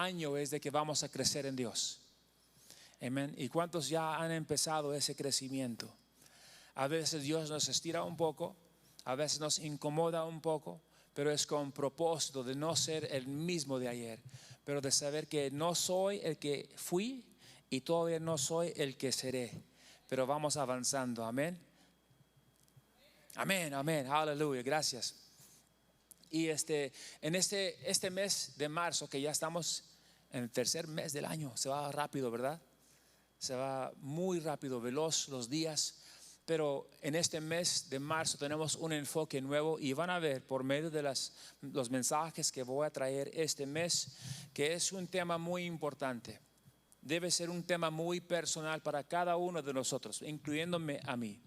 año es de que vamos a crecer en Dios. Amén. ¿Y cuántos ya han empezado ese crecimiento? A veces Dios nos estira un poco, a veces nos incomoda un poco, pero es con propósito de no ser el mismo de ayer, pero de saber que no soy el que fui y todavía no soy el que seré, pero vamos avanzando. Amén. Amén, amén, aleluya, gracias. Y en este mes de marzo, que ya estamos en el tercer mes del año, se va rápido, ¿verdad? Se va muy rápido, veloz los días. Pero en este mes de marzo tenemos un enfoque nuevo y van a ver por medio de los mensajes que voy a traer este mes, que es un tema muy importante. Debe ser un tema muy personal para cada uno de nosotros, incluyéndome a mí.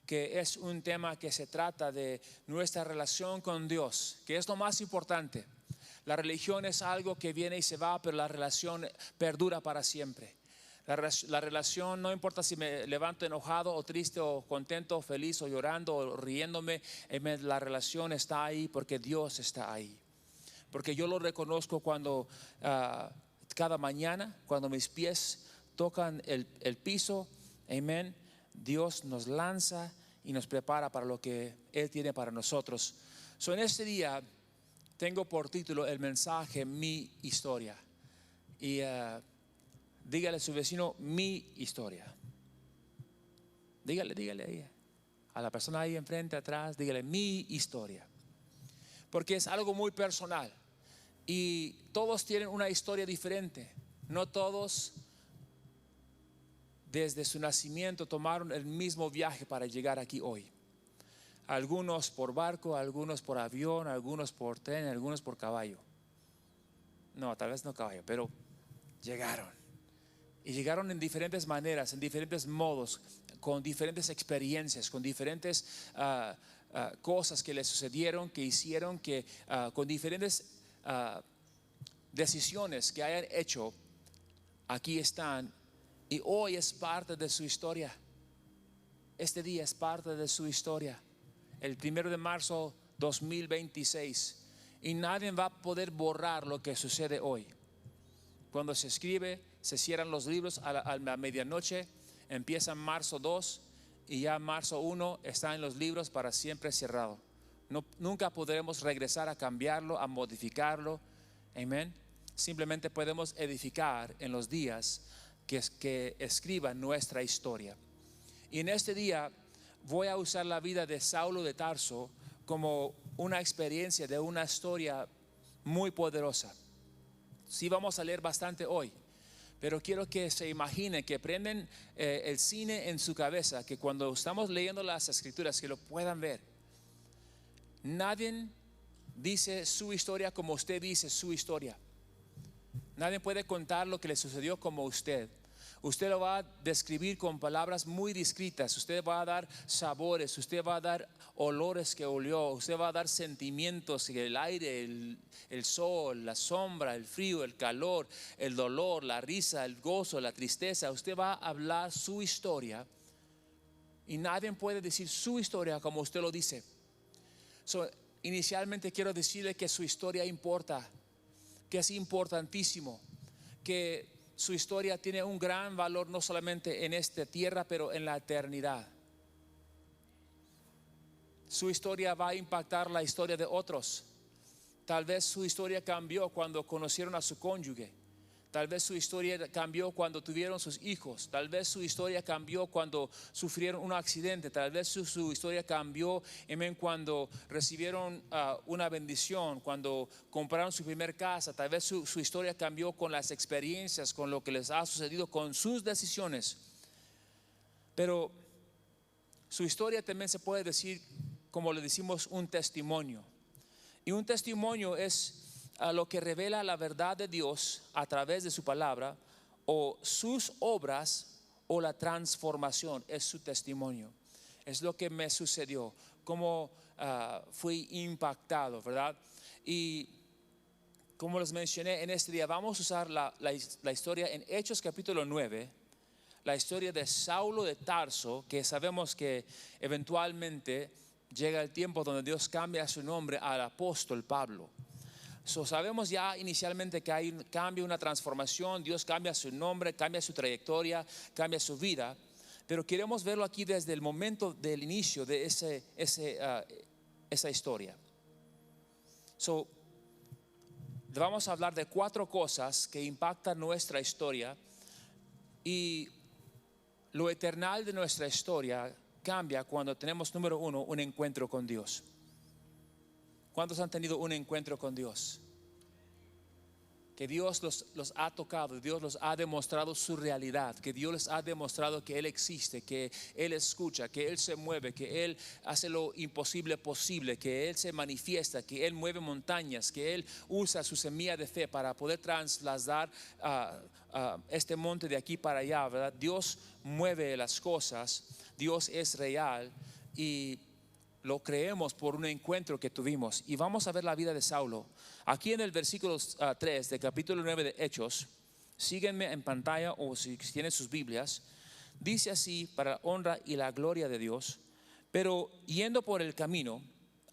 Que es un tema que se trata de nuestra relación con Dios, que es lo más importante. La religión es algo que viene y se va, pero la relación perdura para siempre. La relación, no importa si me levanto enojado o triste o contento o feliz o llorando o riéndome, la relación está ahí porque Dios está ahí. Porque yo lo reconozco cuando cada mañana, cuando mis pies tocan el piso, amén, Dios nos lanza y nos prepara para lo que Él tiene para nosotros. En este día tengo por título el mensaje Mi Historia. Y dígale a su vecino, mi historia. Dígale ahí, a la persona ahí enfrente, atrás, dígale mi historia. Porque es algo muy personal. Y todos tienen una historia diferente. No todos desde su nacimiento tomaron el mismo viaje para llegar aquí hoy. Algunos por barco, algunos por avión, algunos por tren, algunos por caballo. No, tal vez no caballo, pero llegaron. Y llegaron en diferentes maneras, en diferentes modos, con diferentes experiencias, con diferentes cosas que les sucedieron, que hicieron, con diferentes decisiones que hayan hecho. Aquí están y hoy es parte de su historia. Este día es parte de su historia. El 1 de marzo 2026. Y nadie va a poder borrar lo que sucede hoy. Cuando se escribe, se cierran los libros a la medianoche, empieza marzo 2 y ya marzo 1 está en los libros para siempre cerrado. Nunca podremos regresar a cambiarlo, a modificarlo. Amén. Simplemente podemos edificar en los días que escriban nuestra historia. Y en este día voy a usar la vida de Saulo de Tarso como una experiencia de una historia muy poderosa. Sí, vamos a leer bastante hoy, pero quiero que se imaginen, que prenden el cine en su cabeza, que cuando estamos leyendo las escrituras, que lo puedan ver. Nadie dice su historia como usted dice su historia. Nadie puede contar lo que le sucedió como usted. Usted lo va a describir con palabras muy discretas. Usted va a dar sabores, usted va a dar olores que olió, usted va a dar sentimientos, el aire, el sol, la sombra, el frío, el calor, el dolor, la risa, el gozo, la tristeza. Usted va a hablar su historia y nadie puede decir su historia como usted lo dice. Inicialmente quiero decirle que su historia importa, que es importantísimo, que su historia tiene un gran valor no solamente en esta tierra, pero en la eternidad. Su historia va a impactar la historia de otros. Tal vez su historia cambió cuando conocieron a su cónyuge. Tal vez su historia cambió cuando tuvieron sus hijos. Tal vez su historia cambió cuando sufrieron un accidente. Tal vez su historia cambió cuando recibieron una bendición, cuando compraron su primer casa. Tal vez su historia cambió con las experiencias, con lo que les ha sucedido, con sus decisiones. Pero su historia también se puede decir, como le decimos, un testimonio. Y un testimonio es a lo que revela la verdad de Dios a través de su palabra, o sus obras, o la transformación. Es su testimonio. Es lo que me sucedió, cómo fui impactado, ¿verdad? Y como les mencioné, en este día vamos a usar la historia en Hechos capítulo 9, la historia de Saulo de Tarso, que sabemos que eventualmente llega el tiempo donde Dios cambia su nombre al apóstol Pablo. Sabemos ya inicialmente que hay un cambio, una transformación. Dios cambia su nombre, cambia su trayectoria, cambia su vida. Pero queremos verlo aquí desde el momento del inicio de esa historia. Vamos a hablar de 4 cosas que impactan nuestra historia. Y lo eternal de nuestra historia cambia cuando tenemos, número 1, un encuentro con Dios. ¿Cuántos han tenido un encuentro con Dios? Que Dios los ha tocado, Dios los ha demostrado su realidad, que Dios les ha demostrado que Él existe, que Él escucha, que Él se mueve, que Él hace lo imposible posible, que Él se manifiesta, que Él mueve montañas, que Él usa su semilla de fe para poder trasladar este monte de aquí para allá, ¿verdad? Dios mueve las cosas, Dios es real y lo creemos por un encuentro que tuvimos. Y vamos a ver la vida de Saulo. Aquí en el versículo 3 del capítulo 9 de Hechos, síguenme en pantalla o si tienen sus Biblias, dice así: para la honra y la gloria de Dios. Pero yendo por el camino,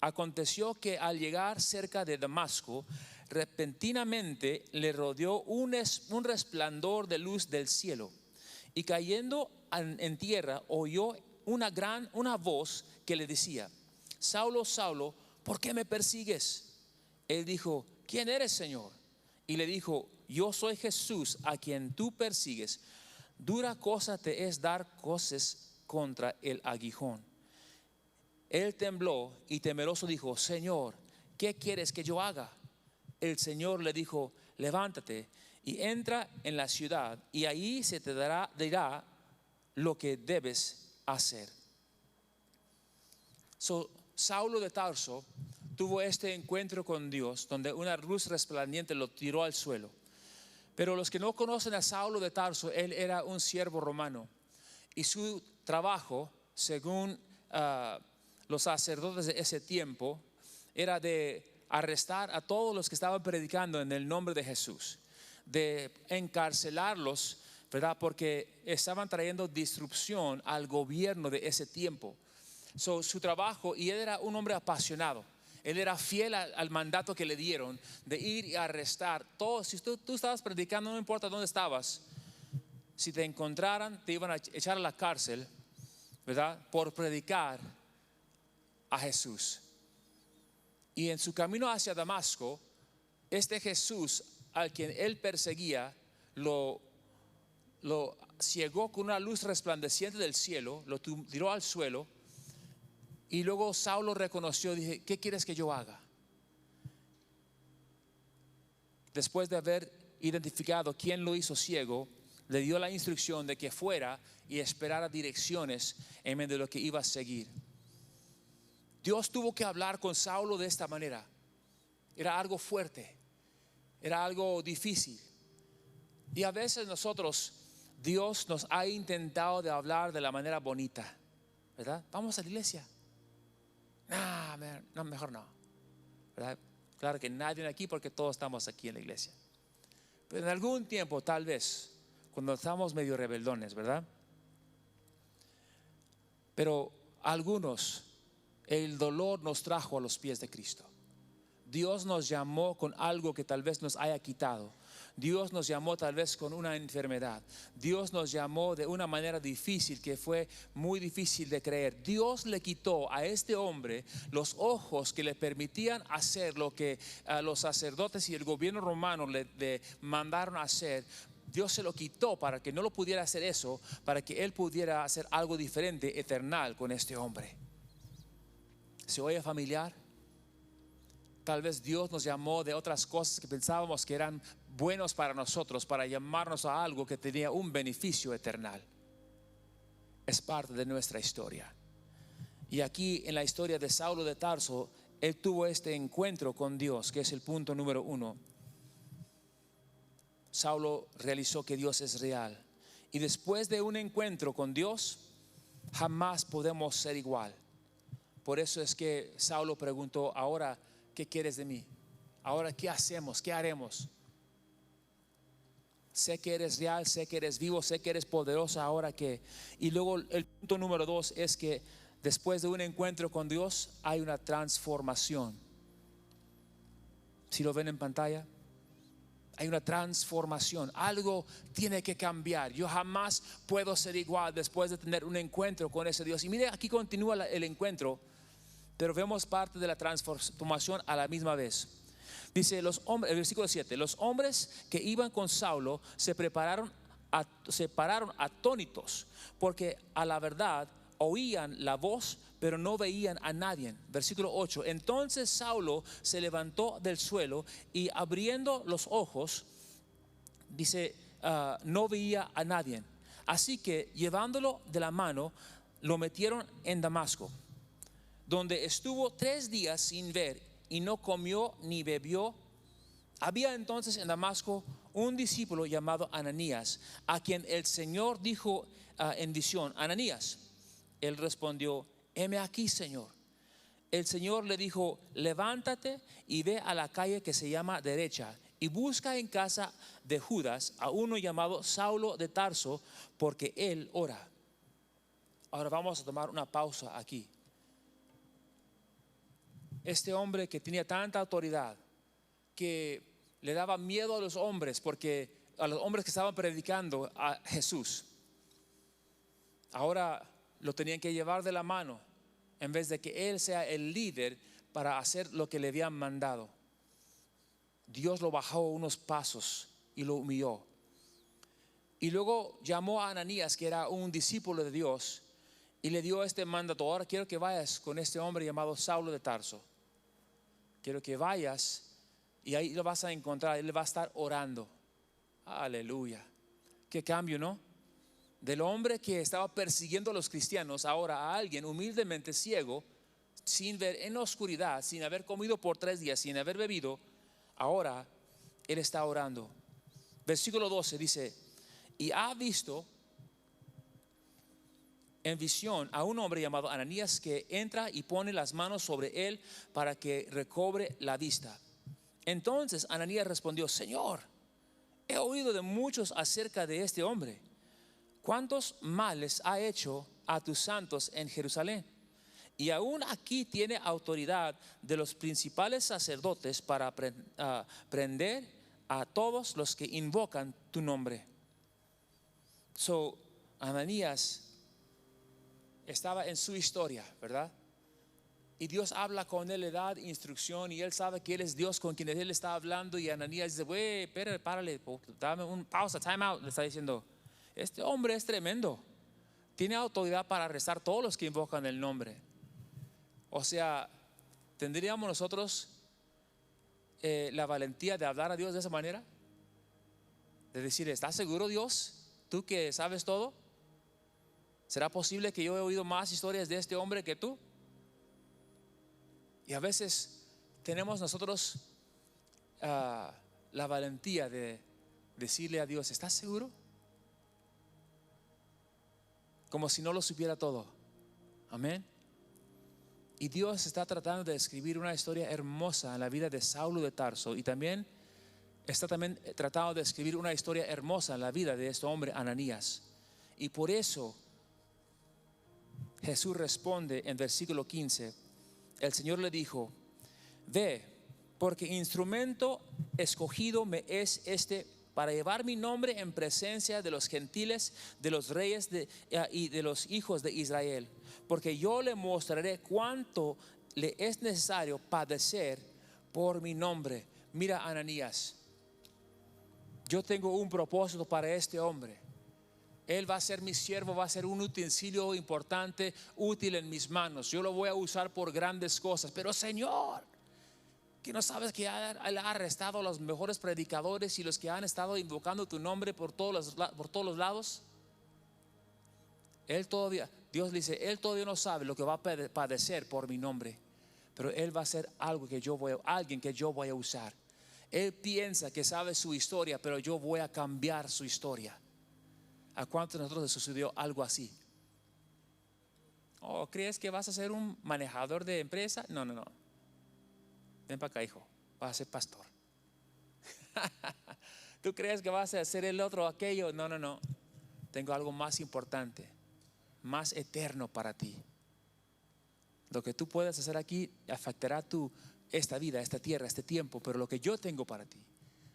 aconteció que al llegar cerca de Damasco, repentinamente le rodeó un resplandor de luz del cielo. Y cayendo en tierra, oyó una voz que le decía: Saulo, Saulo, ¿por qué me persigues? Él dijo: ¿quién eres, Señor? Y le dijo: yo soy Jesús a quien tú persigues. Dura cosa te es dar coces contra el aguijón. Él tembló y temeroso dijo: Señor, ¿qué quieres que yo haga? El Señor le dijo: levántate y entra en la ciudad, y ahí se te dirá lo que debes hacer. Saulo de Tarso tuvo este encuentro con Dios, donde una luz resplandeciente lo tiró al suelo. Pero los que no conocen a Saulo de Tarso, él era un siervo romano, y su trabajo, según los sacerdotes de ese tiempo, era de arrestar a todos los que estaban predicando en el nombre de Jesús, de encarcelarlos, ¿verdad? Porque estaban trayendo disrupción al gobierno de ese tiempo. Su trabajo, y él era un hombre apasionado, él era fiel al mandato que le dieron de ir y arrestar todos. Si tú estabas predicando, no importa dónde estabas, si te encontraran te iban a echar a la cárcel, ¿verdad? Por predicar a Jesús. Y en su camino hacia Damasco, este Jesús al quien él perseguía lo ciegó con una luz resplandeciente del cielo, lo tiró al suelo. Y luego Saulo reconoció, dije: ¿qué quieres que yo haga? Después de haber identificado quién lo hizo ciego, le dio la instrucción de que fuera y esperara direcciones en medio de lo que iba a seguir. Dios tuvo que hablar con Saulo de esta manera. Era algo fuerte, era algo difícil. Y a veces Dios nos ha intentado de hablar de la manera bonita, ¿verdad? Vamos a la iglesia. No, mejor no, ¿verdad? Claro que nadie aquí, porque todos estamos aquí en la iglesia. Pero en algún tiempo, tal vez, cuando estamos medio rebeldones, ¿verdad? Pero algunos, el dolor nos trajo a los pies de Cristo. Dios nos llamó con algo que tal vez nos haya quitado. Dios nos llamó tal vez con una enfermedad. Dios nos llamó de una manera difícil, que fue muy difícil de creer. Dios le quitó a este hombre los ojos que le permitían hacer lo que los sacerdotes y el gobierno romano le mandaron a hacer. Dios se lo quitó para que no lo pudiera hacer eso, para que él pudiera hacer algo diferente, eternal, con este hombre. ¿Se oye familiar? Tal vez Dios nos llamó de otras cosas que pensábamos que eran buenos para nosotros, para llamarnos a algo que tenía un beneficio eterno. Es parte de nuestra historia. Y aquí en la historia de Saulo de Tarso, él tuvo este encuentro con Dios, que es el punto número 1. Saulo realizó que Dios es real. Y después de un encuentro con Dios, jamás podemos ser igual. Por eso es que Saulo preguntó: ahora, ¿qué quieres de mí? Ahora, ¿qué hacemos? ¿Qué haremos? Sé que eres real, sé que eres vivo, sé que eres poderoso. Ahora, ¿qué? Y luego el punto número 2 es que después de un encuentro con Dios hay una transformación. Si lo ven en pantalla, hay una transformación, algo tiene que cambiar. Yo jamás puedo ser igual después de tener un encuentro con ese Dios. Y mire, aquí continúa el encuentro, pero vemos parte de la transformación a la misma vez. Dice los hombres, el versículo 7, los hombres que iban con Saulo se pararon atónitos, porque a la verdad oían la voz, pero no veían a nadie. Versículo 8, entonces Saulo se levantó del suelo y abriendo los ojos, dice, no veía a nadie. Así que llevándolo de la mano, lo metieron en Damasco, donde estuvo 3 días sin ver y no comió ni bebió. Había entonces en Damasco un discípulo llamado Ananías, a quien el Señor dijo en visión: Ananías. Él respondió: heme aquí, Señor. El Señor le dijo: levántate y ve a la calle que se llama Derecha y busca en casa de Judas a uno llamado Saulo de Tarso, porque él ora. Ahora vamos a tomar una pausa aquí. Este hombre que tenía tanta autoridad, que le daba miedo a los hombres, porque a los hombres que estaban predicando a Jesús, ahora lo tenían que llevar de la mano, en vez de que él sea el líder para hacer lo que le habían mandado. Dios lo bajó unos pasos y lo humilló. Y luego llamó a Ananías, que era un discípulo de Dios, y le dio este mandato: ahora quiero que vayas con este hombre llamado Saulo de Tarso. Quiero que vayas y ahí lo vas a encontrar. Él va a estar orando. Aleluya. Qué cambio, ¿no? Del hombre que estaba persiguiendo a los cristianos, ahora a alguien humildemente ciego, sin ver, en la oscuridad, sin haber comido por 3 días, sin haber bebido. Ahora él está orando. Versículo 12 dice: y ha visto en visión a un hombre llamado Ananías, que entra y pone las manos sobre él para que recobre la vista. Entonces Ananías respondió: Señor, he oído de muchos acerca de este hombre, cuántos males ha hecho a tus santos en Jerusalén, y aún aquí tiene autoridad de los principales sacerdotes para prender a todos los que invocan tu nombre. So, Ananías estaba en su historia, ¿verdad? Y Dios habla con él, le da instrucción, y él sabe que él es Dios con quien él está hablando. Y Ananías dice: güey, espérate, párale, dame un pausa, time out. Le está diciendo: este hombre es tremendo, tiene autoridad para arrestar a todos los que invocan el nombre. O sea, ¿tendríamos nosotros la valentía de hablar a Dios de esa manera? De decir: ¿estás seguro, Dios? ¿Tú que sabes todo? ¿Será posible que yo he oído más historias de este hombre que tú? Y a veces tenemos nosotros la valentía de decirle a Dios: ¿estás seguro? Como si no lo supiera todo. Amén. Y Dios está tratando de escribir una historia hermosa en la vida de Saulo de Tarso, y también está tratando de escribir una historia hermosa en la vida de este hombre Ananías. Y por eso Jesús responde en versículo 15. El Señor le dijo: ve, porque instrumento escogido me es este para llevar mi nombre en presencia de los gentiles, de los reyes y de los hijos de Israel, porque yo le mostraré cuánto le es necesario padecer por mi nombre. Mira, Ananías, yo tengo un propósito para este hombre. Él va a ser mi siervo, va a ser un utensilio importante, útil en mis manos. Yo lo voy a usar por grandes cosas. Pero Señor, ¿que no sabes que Él ha arrestado a los mejores predicadores y los que han estado invocando tu nombre por todos los lados? Dios le dice: Él todavía no sabe lo que va a padecer por mi nombre, pero Él va a ser alguien que yo voy a usar. Él piensa que sabe su historia, pero yo voy a cambiar su historia. ¿A cuántos de nosotros les sucedió algo así? ¿O crees que vas a ser un manejador de empresa? No. Ven para acá, hijo, vas a ser pastor. ¿Tú crees que vas a hacer el otro aquello? No. Tengo algo más importante, más eterno para ti. Lo que tú puedes hacer aquí afectará tu esta vida, esta tierra, este tiempo, pero lo que yo tengo para ti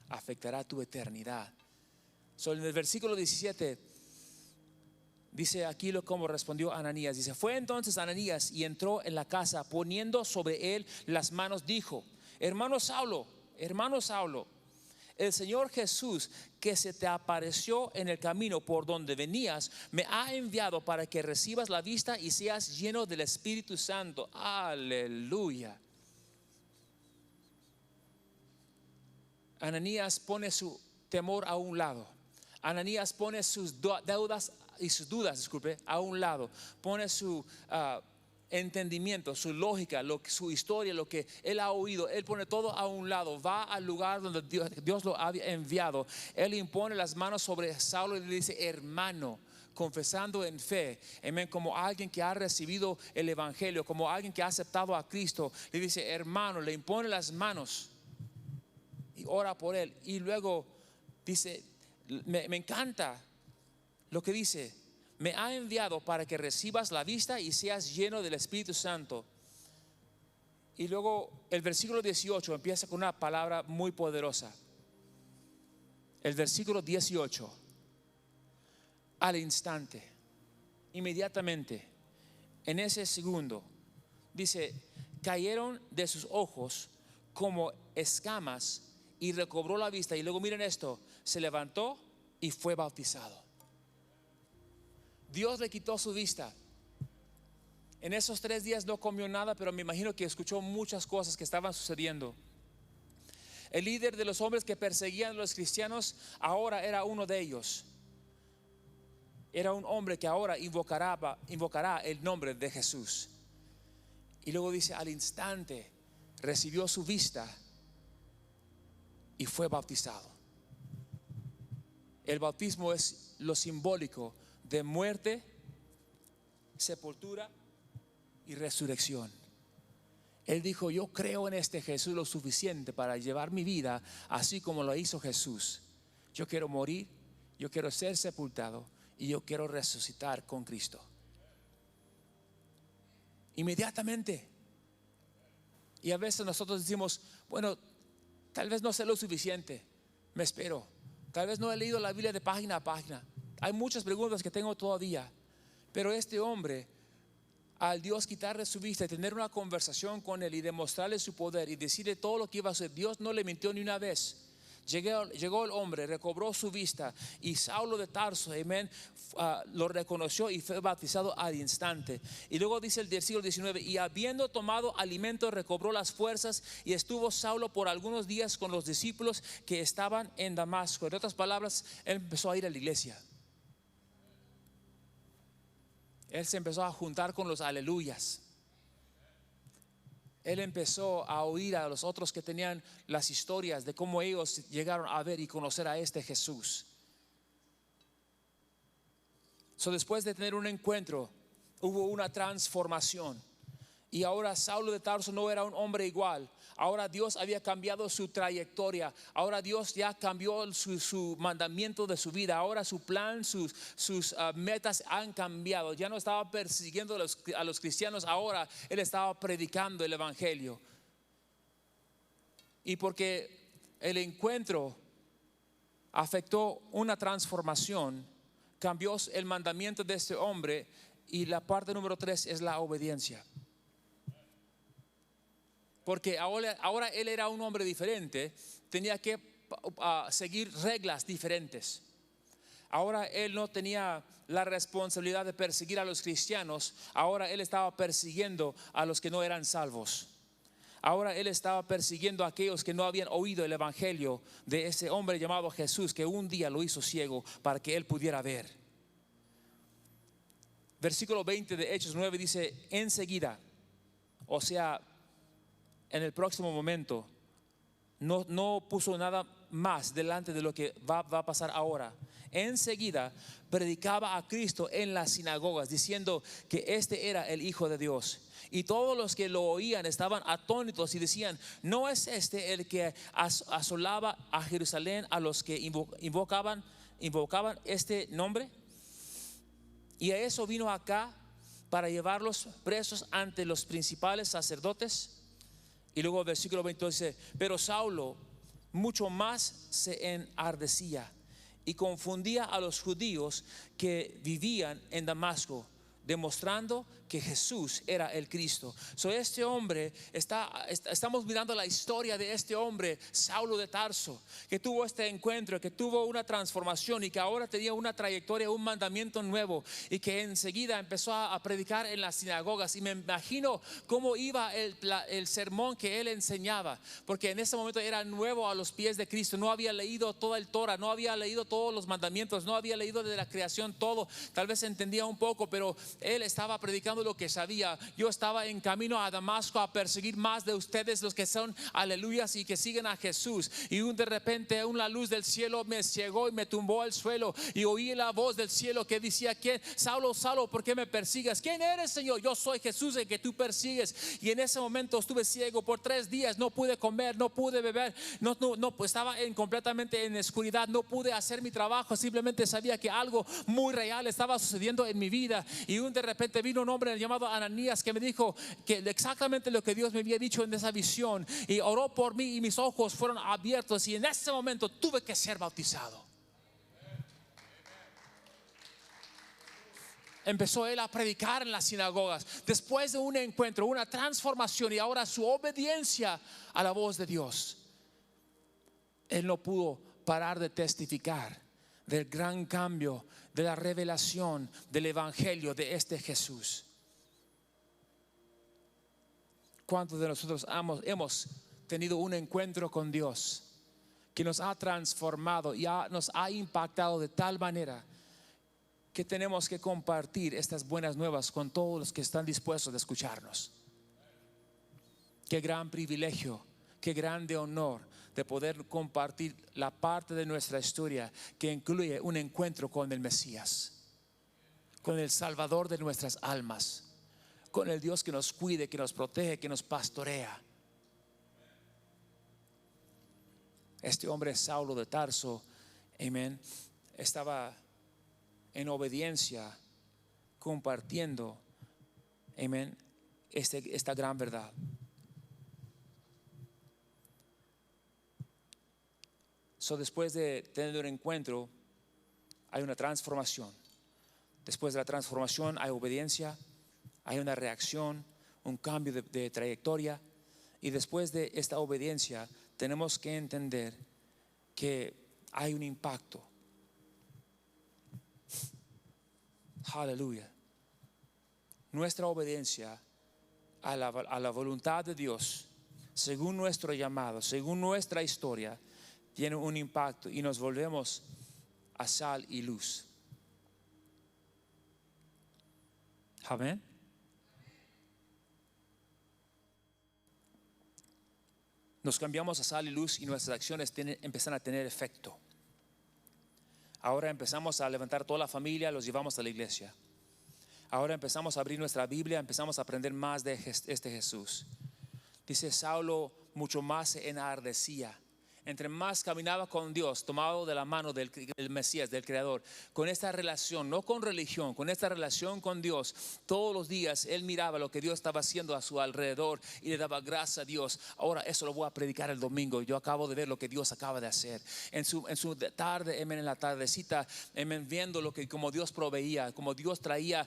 afectará tu eternidad. En el versículo 17 dice aquí cómo respondió Ananías. Dice: fue entonces Ananías y entró en la casa, poniendo sobre él las manos, dijo: hermano Saulo, el Señor Jesús, que se te apareció en el camino por donde venías, me ha enviado para que recibas la vista y seas lleno del Espíritu Santo. Aleluya. Ananías pone su temor a un lado. Ananías pone sus deudas y sus dudas, a un lado. Pone su entendimiento, su lógica, su historia, lo que él ha oído. Él pone todo a un lado. Va al lugar donde Dios lo había enviado. Él impone las manos sobre Saulo y le dice: hermano, confesando en fe, amén, como alguien que ha recibido el evangelio, como alguien que ha aceptado a Cristo. Le dice: hermano, le impone las manos y ora por él. Y luego dice, me encanta lo que dice: me ha enviado para que recibas la vista y seas lleno del Espíritu Santo. Y luego el versículo 18 empieza con una palabra muy poderosa. El versículo 18: al instante, inmediatamente, en ese segundo, dice, cayeron de sus ojos como escamas y recobró la vista. Y luego miren esto: se levantó y fue bautizado. Dios le quitó su vista. En esos 3 días no comió nada, pero me imagino que escuchó muchas cosas que estaban sucediendo. El líder de los hombres que perseguían a los cristianos ahora era uno de ellos. Era un hombre que ahora invocará el nombre de Jesús. Y luego dice: al instante recibió su vista y fue bautizado. El bautismo es lo simbólico de muerte, sepultura y resurrección. Él dijo: yo creo en este Jesús lo suficiente para llevar mi vida así como lo hizo Jesús. Yo quiero morir, yo quiero ser sepultado y yo quiero resucitar con Cristo. Inmediatamente. Y a veces nosotros decimos: bueno, tal vez no sé lo suficiente, me espero. Tal vez no he leído la Biblia de página a página. Hay muchas preguntas que tengo todavía. Pero este hombre, al Dios quitarle su vista y tener una conversación con él y demostrarle su poder y decirle todo lo que iba a hacer, Dios no le mintió ni una vez. Llegó el hombre, recobró su vista, y Saulo de Tarso, amén, lo reconoció y fue bautizado al instante. Y luego dice el versículo 19: y habiendo tomado alimento recobró las fuerzas, y estuvo Saulo por algunos días con los discípulos que estaban en Damasco. En otras palabras, él empezó a ir a la iglesia. Él se empezó a juntar con los aleluyas. Él empezó a oír a los otros que tenían las historias de cómo ellos llegaron a ver y conocer a este Jesús. Después de tener un encuentro, hubo una transformación. Y ahora Saulo de Tarso no era un hombre igual. Ahora Dios había cambiado su trayectoria. Ahora Dios ya cambió su mandamiento de su vida. Ahora su plan, sus metas han cambiado. Ya no estaba persiguiendo a los cristianos. Ahora él estaba predicando el evangelio. Y porque el encuentro afectó una transformación, cambió el mandamiento de este hombre. Y la parte número 3 es la obediencia. Porque ahora él era un hombre diferente, tenía que seguir reglas diferentes. Ahora él no tenía la responsabilidad de perseguir a los cristianos. Ahora él estaba persiguiendo a los que no eran salvos. Ahora él estaba persiguiendo a aquellos que no habían oído el evangelio de ese hombre llamado Jesús, que un día lo hizo ciego para que él pudiera ver. Versículo 20 de Hechos 9 dice: enseguida, o sea, en el próximo momento, no puso nada más delante de lo que va a pasar ahora. Enseguida predicaba a Cristo en las sinagogas, diciendo que este era el Hijo de Dios. Y todos los que lo oían estaban atónitos y decían: ¿no es este el que asolaba a Jerusalén a los que invocaban este nombre? Y a eso vino acá, para llevarlos presos ante los principales sacerdotes. Y luego el versículo 22 dice: pero Saulo mucho más se enardecía y confundía a los judíos que vivían en Damasco, demostrando que Jesús era el Cristo. Este hombre estamos mirando la historia de este hombre, Saulo de Tarso, que tuvo este encuentro, que tuvo una transformación y que ahora tenía una trayectoria, un mandamiento nuevo, y que enseguida empezó a predicar en las sinagogas. Y me imagino cómo iba el sermón que él enseñaba, porque en ese momento era nuevo a los pies de Cristo. No había leído toda el Torah, no había leído todos los mandamientos, no había leído de la creación todo. Tal vez entendía un poco, pero él estaba predicando lo que sabía. Yo estaba en camino a Damasco a perseguir más de ustedes, los que son aleluyas y que siguen a Jesús. Y de repente una luz del cielo me ciegó y me tumbó al suelo, y oí la voz del cielo que decía: ¿quién? Saulo, Saulo, ¿por qué me persigues? ¿Quién eres, Señor? Yo soy Jesús, el que tú persigues. Y en ese momento estuve ciego por 3 días, no pude comer, no pude beber, pues estaba completamente en oscuridad, no pude hacer mi trabajo. Simplemente sabía que algo muy real estaba sucediendo en mi vida. Y de repente vino un hombre llamado Ananías que me dijo que exactamente lo que Dios me había dicho en esa visión, y oró por mí y mis ojos fueron abiertos, y en ese momento tuve que ser bautizado. Empezó él a predicar en las sinagogas después de un encuentro, una transformación, y ahora su obediencia a la voz de Dios. Él no pudo parar de testificar del gran cambio, de la revelación del evangelio de este Jesús. ¿Cuántos de nosotros hemos tenido un encuentro con Dios que nos ha transformado y nos ha impactado de tal manera que tenemos que compartir estas buenas nuevas con todos los que están dispuestos a escucharnos? Qué gran privilegio, qué grande honor de poder compartir la parte de nuestra historia que incluye un encuentro con el Mesías, con el Salvador de nuestras almas, con el Dios que nos cuide, que nos protege, que nos pastorea. Este hombre, Saulo de Tarso, amén, estaba en obediencia compartiendo, amén, esta gran verdad. Después de tener un encuentro, hay una transformación. Después de la transformación hay obediencia, hay una reacción, un cambio de trayectoria. Y después de esta obediencia tenemos que entender que hay un impacto. Aleluya. Nuestra obediencia a la voluntad de Dios, según nuestro llamado, según nuestra historia, tiene un impacto y nos volvemos a sal y luz. Amén. Nos cambiamos a sal y luz y nuestras acciones empiezan a tener efecto. Ahora empezamos a levantar toda la familia, los llevamos a la iglesia. Ahora empezamos a abrir nuestra Biblia, empezamos a aprender más de este Jesús. Dice: Saulo mucho más se enardecía. Entre más caminaba con Dios, tomado de la mano del Mesías, del Creador, con esta relación, no con religión, con esta relación con Dios, todos los días él miraba lo que Dios estaba haciendo a su alrededor y le daba gracias a Dios. Ahora eso lo voy a predicar el domingo. Yo acabo de ver lo que Dios acaba de hacer. En su tarde, en la tardecita, viendo lo que como Dios proveía, como Dios traía,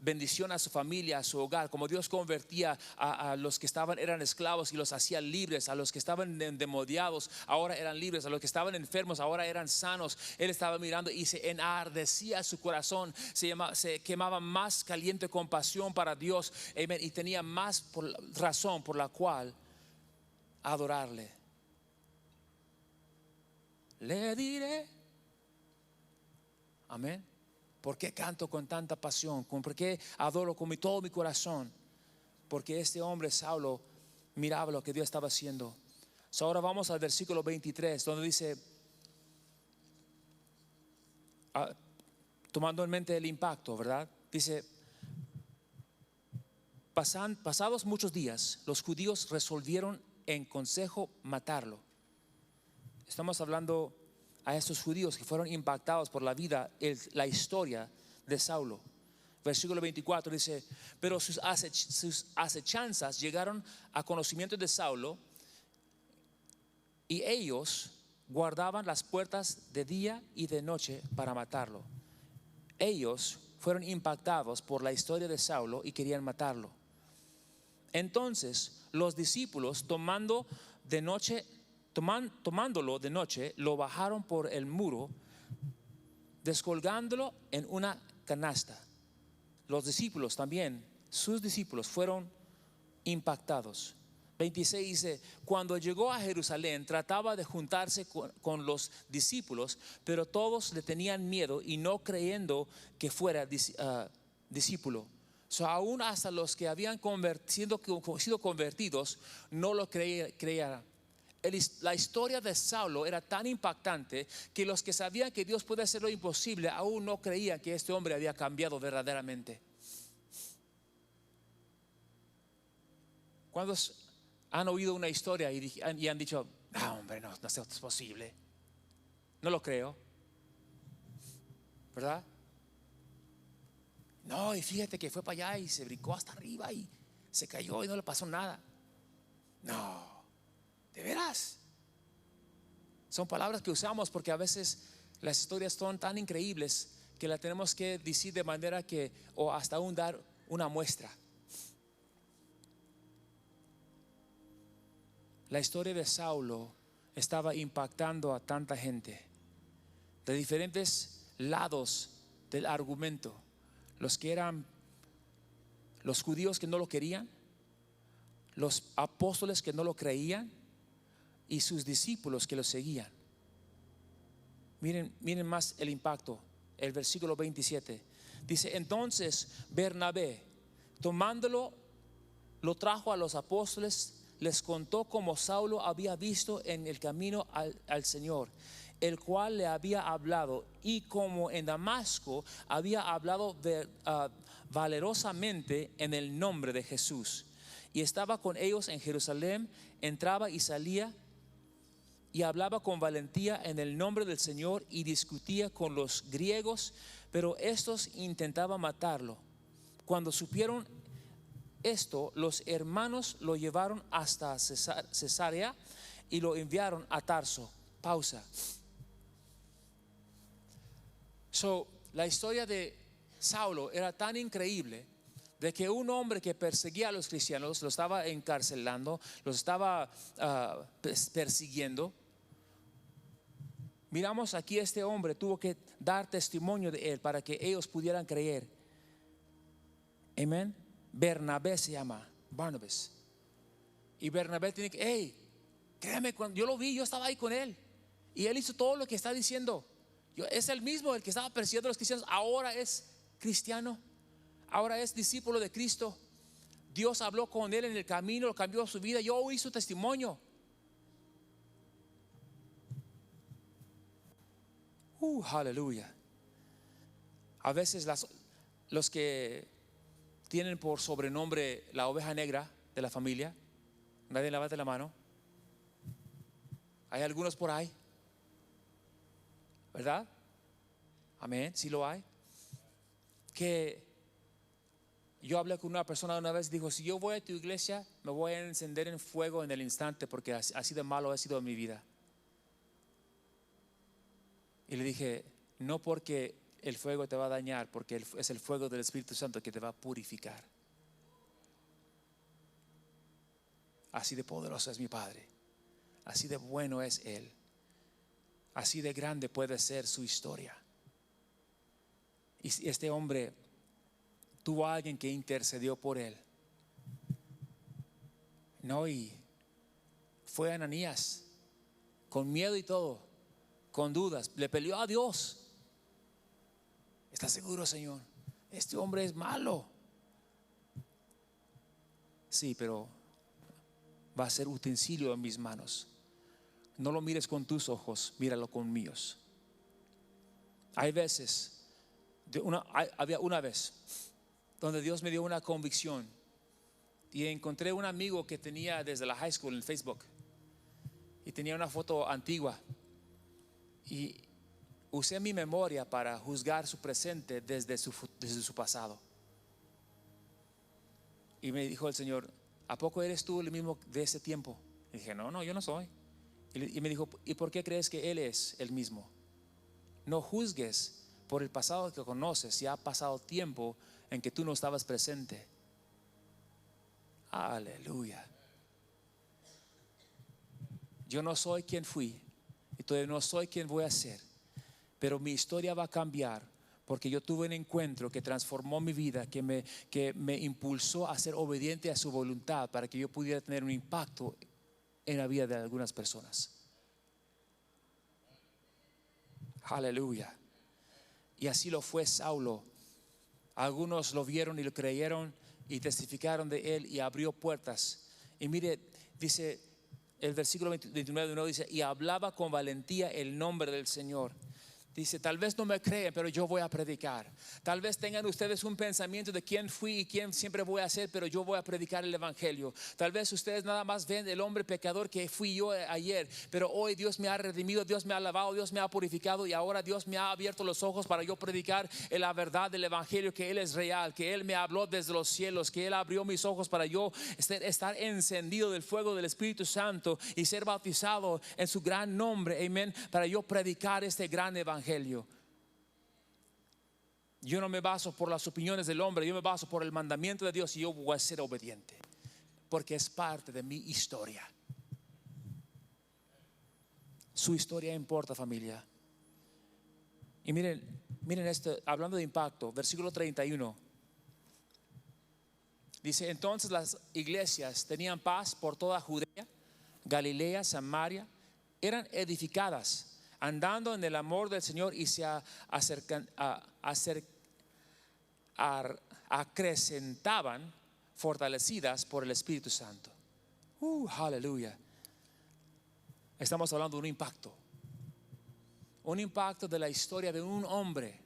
bendición a su familia, a su hogar, como Dios convertía a los que eran esclavos y los hacía libres, a los que estaban endemoniados ahora eran libres, a los que estaban enfermos ahora eran sanos. Él estaba mirando y se enardecía su corazón, se quemaba más caliente con pasión para Dios, amen, y tenía más razón por la cual adorarle. Le diré, amén, ¿por qué canto con tanta pasión? ¿Por qué adoro con todo mi corazón? Porque este hombre Saulo miraba lo que Dios estaba haciendo. Ahora vamos al versículo 23, donde dice, tomando en mente el impacto, ¿verdad? Dice: pasados muchos días, los judíos resolvieron en consejo matarlo. Estamos hablando a estos judíos que fueron impactados por la vida, la historia de Saulo. versículo 24 dice: pero sus acechanzas llegaron a conocimiento de Saulo, y ellos guardaban las puertas de día y de noche para matarlo. Ellos fueron impactados por la historia de Saulo y querían matarlo. Entonces los discípulos, tomándolo de noche, lo bajaron por el muro, descolgándolo en una canasta. Los discípulos también, sus discípulos, fueron impactados. 26 dice: cuando llegó a Jerusalén, trataba de juntarse con los discípulos, pero todos le tenían miedo y no creyendo que fuera discípulo. Aún hasta los que habían sido convertidos no lo creían. La historia de Saulo era tan impactante que los que sabían que Dios puede hacer lo imposible aún no creían que este hombre había cambiado verdaderamente. ¿Cuántos han oído una historia y han dicho: no, hombre, no es posible, no lo creo, ¿verdad? No, y fíjate que fue para allá y se brincó hasta arriba y se cayó y no le pasó nada. No, ¿de veras? Son palabras que usamos porque a veces las historias son tan increíbles que las tenemos que decir de manera que, o hasta aún dar una muestra. La historia de Saulo estaba impactando a tanta gente de diferentes lados del argumento. Los que eran los judíos que no lo querían, los apóstoles que no lo creían y sus discípulos que lo seguían. Miren más el impacto. El versículo 27 dice: entonces Bernabé, tomándolo, lo trajo a los apóstoles, les contó cómo Saulo había visto en el camino al Señor, el cual le había hablado, y como en Damasco había hablado valerosamente en el nombre de Jesús, y estaba con ellos en Jerusalén, entraba y salía y hablaba con valentía en el nombre del Señor, y discutía con los griegos, pero estos intentaban matarlo. Cuando supieron esto, los hermanos lo llevaron hasta Cesarea y lo enviaron a Tarso. Pausa. La historia de Saulo era tan increíble, de que un hombre que perseguía a los cristianos, los estaba encarcelando, los estaba persiguiendo. Miramos aquí, este hombre tuvo que dar testimonio de él para que ellos pudieran creer. Amén. Bernabé se llama, Barnabas. Y Bernabé tiene que: hey, créeme, cuando yo lo vi, yo estaba ahí con él, y él hizo todo lo que está diciendo. Es el mismo el que estaba persiguiendo a los cristianos, ahora es cristiano, ahora es discípulo de Cristo. Dios habló con él en el camino, cambió su vida. Yo oí su testimonio. Aleluya. A veces los que tienen por sobrenombre la oveja negra de la familia, nadie levante la mano. Hay algunos por ahí, ¿verdad? Amén, sí lo hay. Que yo hablé con una persona una vez, dijo: si yo voy a tu iglesia, me voy a encender en fuego en el instante, porque así de malo ha sido en mi vida. Y le dije: no porque el fuego te va a dañar, porque es el fuego del Espíritu Santo que te va a purificar. Así de poderoso es mi Padre, así de bueno es Él, así de grande puede ser su historia. Y este hombre tuvo a alguien que intercedió por él. No, y fue Ananías, con miedo y todo, con dudas, le peleó a Dios. ¿Estás seguro, Señor? Este hombre es malo. Sí, pero va a ser utensilio en mis manos. No lo mires con tus ojos, míralo con míos. Hay veces, había una vez donde Dios me dio una convicción, y encontré un amigo que tenía desde la high school en Facebook, y tenía una foto antigua, y usé mi memoria para juzgar su presente desde su pasado. Y me dijo el Señor: ¿a poco eres tú el mismo de ese tiempo? Y dije: no, yo no soy. Y me dijo: ¿y por qué crees que Él es el mismo? No juzgues por el pasado que conoces, si ha pasado tiempo en que tú no estabas presente. Aleluya. Yo no soy quien fui y todavía no soy quien voy a ser, pero mi historia va a cambiar porque yo tuve un encuentro que transformó mi vida, que me impulsó a ser obediente a su voluntad para que yo pudiera tener un impacto en la vida de algunas personas. Aleluya. Y así lo fue Saulo. Algunos lo vieron y lo creyeron y testificaron de él y abrió puertas. Y mire, dice el versículo 29 de nuevo, dice: y hablaba con valentía el nombre del Señor. Dice: tal vez no me creen, pero yo voy a predicar. Tal vez tengan ustedes un pensamiento de quién fui y quién siempre voy a ser, pero yo voy a predicar el evangelio. Tal vez ustedes nada más ven el hombre pecador que fui yo ayer, pero hoy Dios me ha redimido, Dios me ha lavado, Dios me ha purificado, y ahora Dios me ha abierto los ojos para yo predicar la verdad del evangelio, que Él es real, que Él me habló desde los cielos, que Él abrió mis ojos para yo estar encendido del fuego del Espíritu Santo y ser bautizado en su gran nombre, amén, para yo predicar este gran evangelio. Yo no me baso por las opiniones del hombre, yo me baso por el mandamiento de Dios, y yo voy a ser obediente porque es parte de mi historia. Su historia importa, familia. Y miren esto, hablando de impacto, versículo 31 dice: entonces las iglesias tenían paz por toda Judea, Galilea, Samaria, eran edificadas, andando en el amor del Señor, y se acrecentaban, fortalecidas por el Espíritu Santo. Aleluya. Estamos hablando de un impacto de la historia de un hombre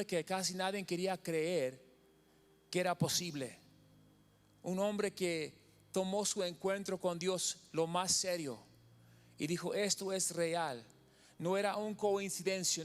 que casi nadie quería creer que era posible. Un hombre que tomó su encuentro con Dios lo más serio y dijo: esto es real. No era una coincidencia,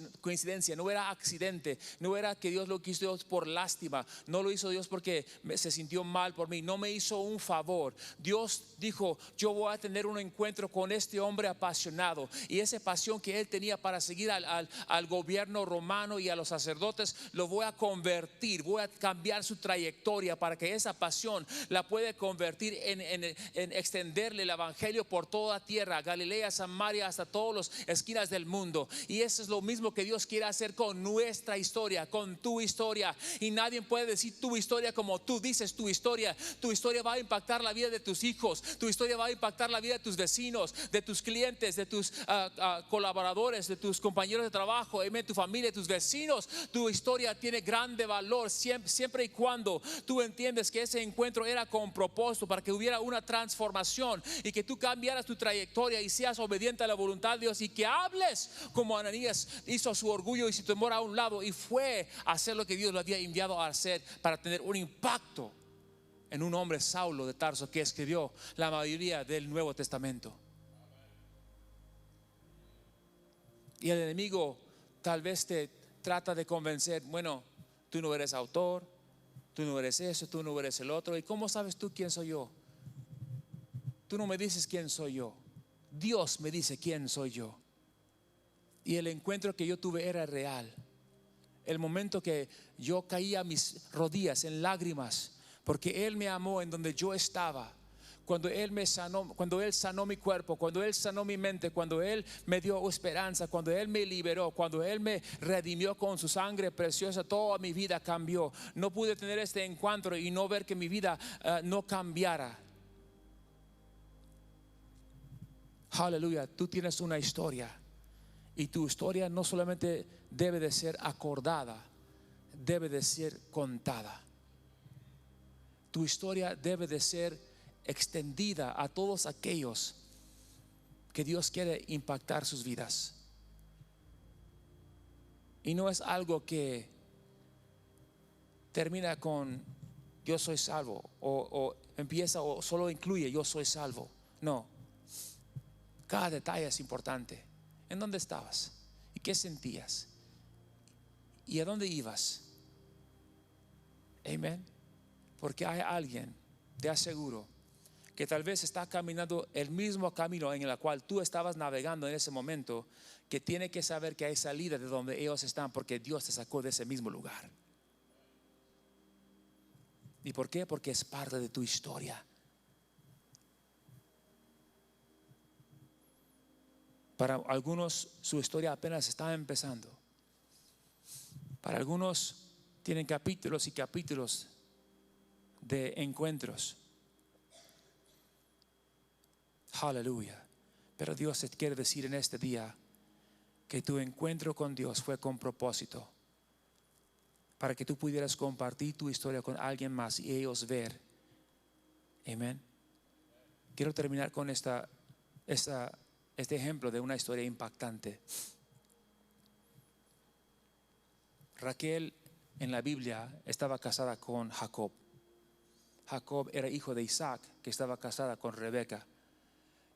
no era accidente, no era que Dios lo quiso Dios por lástima, no lo hizo Dios porque se sintió mal por mí, no me hizo un favor. Dios dijo: yo voy a tener un encuentro con este hombre apasionado, y esa pasión que él tenía para seguir al gobierno romano y a los sacerdotes, lo voy a convertir, voy a cambiar su trayectoria para que esa pasión la pueda convertir en extenderle el evangelio por toda tierra, Galilea, Samaria, hasta todas las esquinas del mundo. Y eso es lo mismo que Dios quiere hacer con nuestra historia, con tu historia. Y nadie puede decir tu historia como tú dices tu historia. Tu historia va a impactar la vida de tus hijos, tu historia va a impactar la vida de tus vecinos, de tus clientes, de tus colaboradores, de tus compañeros de trabajo, tu familia, tus vecinos. Tu historia tiene grande valor siempre y cuando tú entiendes que ese encuentro era con propósito, para que hubiera una transformación y que tú cambiaras tu trayectoria y seas obediente a la voluntad de Dios, y que hables como Ananías hizo, su orgullo y su temor a un lado, y fue a hacer lo que Dios lo había enviado a hacer, para tener un impacto en un hombre, Saulo de Tarso, que escribió la mayoría del Nuevo Testamento. Y el enemigo tal vez te trata de convencer: bueno, tú no eres autor, tú no eres eso, tú no eres el otro. ¿Y cómo sabes tú quién soy yo? Tú no me dices quién soy yo, Dios me dice quién soy yo. Y el encuentro que yo tuve era real. El momento que yo caí a mis rodillas en lágrimas, porque Él me amó en donde yo estaba. Cuando Él me sanó, cuando Él sanó mi cuerpo, cuando Él sanó mi mente, cuando Él me dio esperanza, cuando Él me liberó, cuando Él me redimió con su sangre preciosa, toda mi vida cambió. No pude tener este encuentro y no ver que mi vida no cambiara. Aleluya. Tú tienes una historia, y tu historia no solamente debe de ser acordada, debe de ser contada. Tu historia debe de ser extendida a todos aquellos que Dios quiere impactar sus vidas. Y no es algo que termina con yo soy salvo, o empieza o solo incluye yo soy salvo. No, cada detalle es importante. ¿En dónde estabas? ¿Y qué sentías? ¿Y a dónde ibas? Amén. Porque hay alguien, te aseguro, que tal vez está caminando el mismo camino en el cual tú estabas navegando en ese momento, que tiene que saber que hay salida de donde ellos están, porque Dios te sacó de ese mismo lugar. ¿Y por qué? Porque es parte de tu historia. Para algunos su historia apenas está empezando. Para algunos tienen capítulos y capítulos de encuentros. Aleluya. Pero Dios te quiere decir en este día que tu encuentro con Dios fue con propósito, para que tú pudieras compartir tu historia con alguien más y ellos ver. Amén. Quiero terminar con este ejemplo de una historia impactante. Raquel en la Biblia estaba casada con Jacob. Jacob era hijo de Isaac, que estaba casada con Rebeca.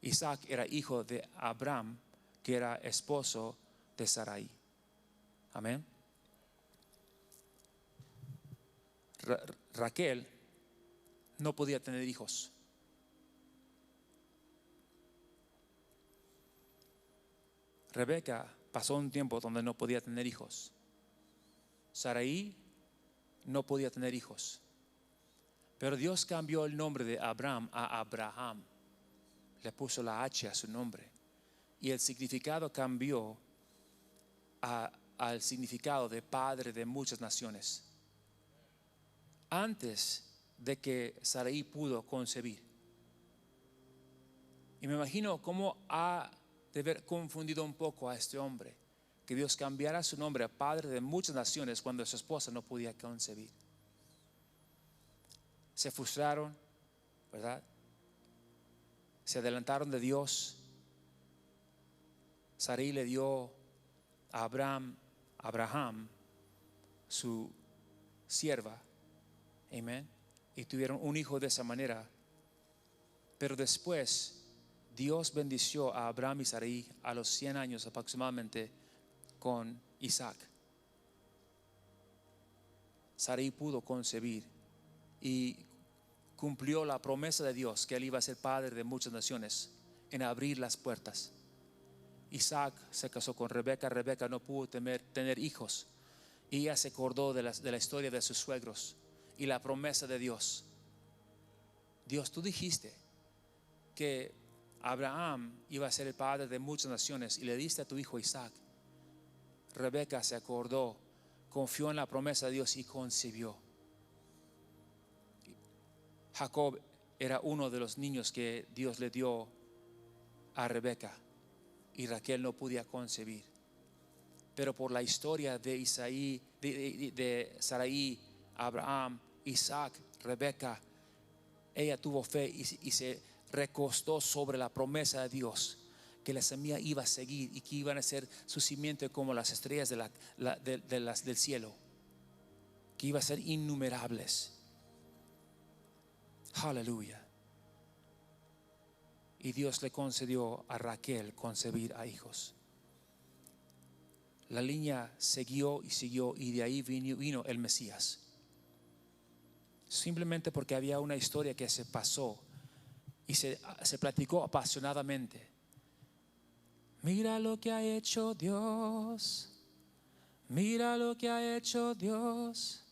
Isaac era hijo de Abraham, que era esposo de Sarai. Amén. Raquel no podía tener hijos. Rebeca pasó un tiempo donde no podía tener hijos. Sarai no podía tener hijos. Pero Dios cambió el nombre de Abraham a Abraham. Le puso la H a su nombre. Y el significado cambió al significado de padre de muchas naciones. Antes de que Sarai pudo concebir. Y me imagino cómo ha de haber confundido un poco a este hombre, que Dios cambiara su nombre a padre de muchas naciones cuando su esposa no podía concebir. Se frustraron, ¿verdad? Se adelantaron de Dios. Sarai le dio a Abraham, su sierva. Amén. Y tuvieron un hijo de esa manera. Pero después Dios bendició a Abraham y Sarai a los 100 años aproximadamente con Isaac. Sarai pudo concebir y cumplió la promesa de Dios que él iba a ser padre de muchas naciones en abrir las puertas. Isaac se casó con Rebeca. Rebeca no pudo tener hijos y ella se acordó de la historia de sus suegros y la promesa de Dios. Dios, tú dijiste que Abraham iba a ser el padre de muchas naciones y le diste a tu hijo Isaac. Rebeca se acordó, confió en la promesa de Dios y concibió. Jacob era uno de los niños que Dios le dio a Rebeca y Raquel no podía concebir. Pero por la historia de Sarai, Abraham, Isaac, Rebeca, ella tuvo fe y se recostó sobre la promesa de Dios, que la semilla iba a seguir y que iban a ser su simiente como las estrellas del cielo, que iba a ser innumerables. Aleluya. Y Dios le concedió a Raquel concebir a hijos. La línea siguió y de ahí vino el Mesías. Simplemente porque había una historia que se pasó y se platicó apasionadamente. Mira lo que ha hecho Dios. Mira lo que ha hecho Dios.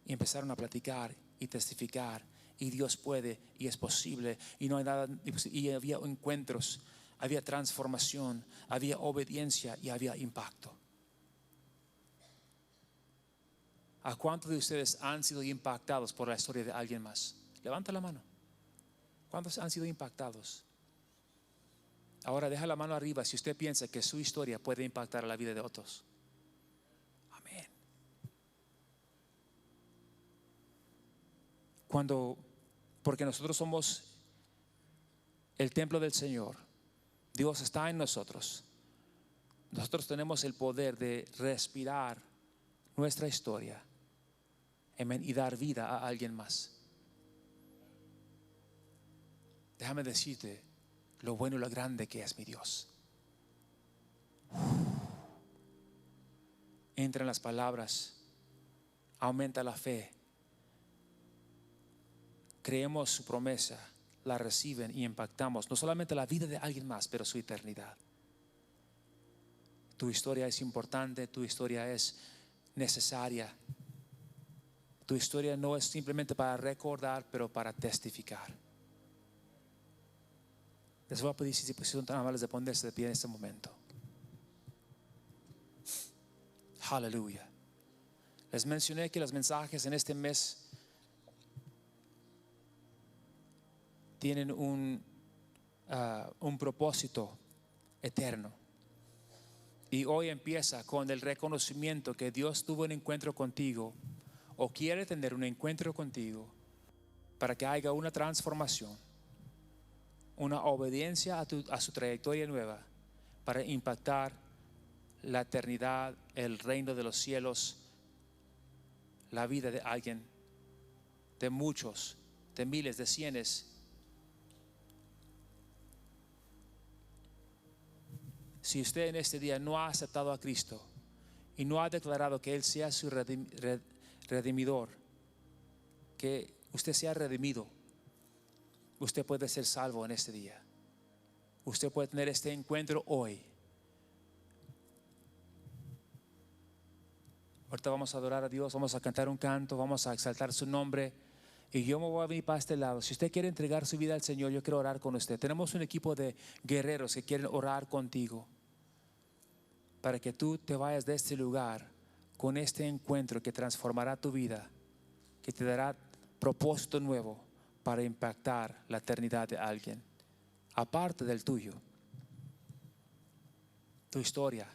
Y empezaron a platicar y testificar. Y Dios puede y es posible. Y no hay nada. Y había encuentros, había transformación, había obediencia y había impacto. ¿A cuántos de ustedes han sido impactados por la historia de alguien más? Levanta la mano. ¿Cuántos han sido impactados? Ahora deja la mano arriba si usted piensa que su historia puede impactar a la vida de otros. Amén. Porque nosotros somos el templo del Señor, Dios está en nosotros. Nosotros tenemos el poder de respirar nuestra historia, amén, y dar vida a alguien más. Déjame decirte lo bueno y lo grande que es mi Dios. Entra en las palabras aumenta la fe. Creemos su promesa, la reciben y impactamos no solamente la vida de alguien más, pero su eternidad. Tu historia es importante, tu historia es necesaria. Tu historia no es simplemente para recordar, pero para testificar. Les voy a pedir si son tan amables de ponerse de pie en este momento. Aleluya. Les mencioné que los mensajes en este mes tienen un propósito eterno. Y hoy empieza con el reconocimiento que Dios tuvo un encuentro contigo o quiere tener un encuentro contigo para que haya una transformación, una obediencia a su trayectoria nueva para impactar la eternidad, el reino de los cielos, la vida de alguien, de muchos, de miles, de cientos. Si usted en este día no ha aceptado a Cristo y no ha declarado que Él sea su redimidor, que usted sea redimido, usted puede ser salvo en este día. Usted puede tener este encuentro hoy. Ahorita vamos a adorar a Dios, vamos a cantar un canto, vamos a exaltar su nombre. Y yo me voy a venir para este lado. Si usted quiere entregar su vida al Señor, yo quiero orar con usted. Tenemos un equipo de guerreros que quieren orar contigo, para que tú te vayas de este lugar con este encuentro que transformará tu vida, que te dará propósito nuevo para impactar la eternidad de alguien, aparte del tuyo. Tu historia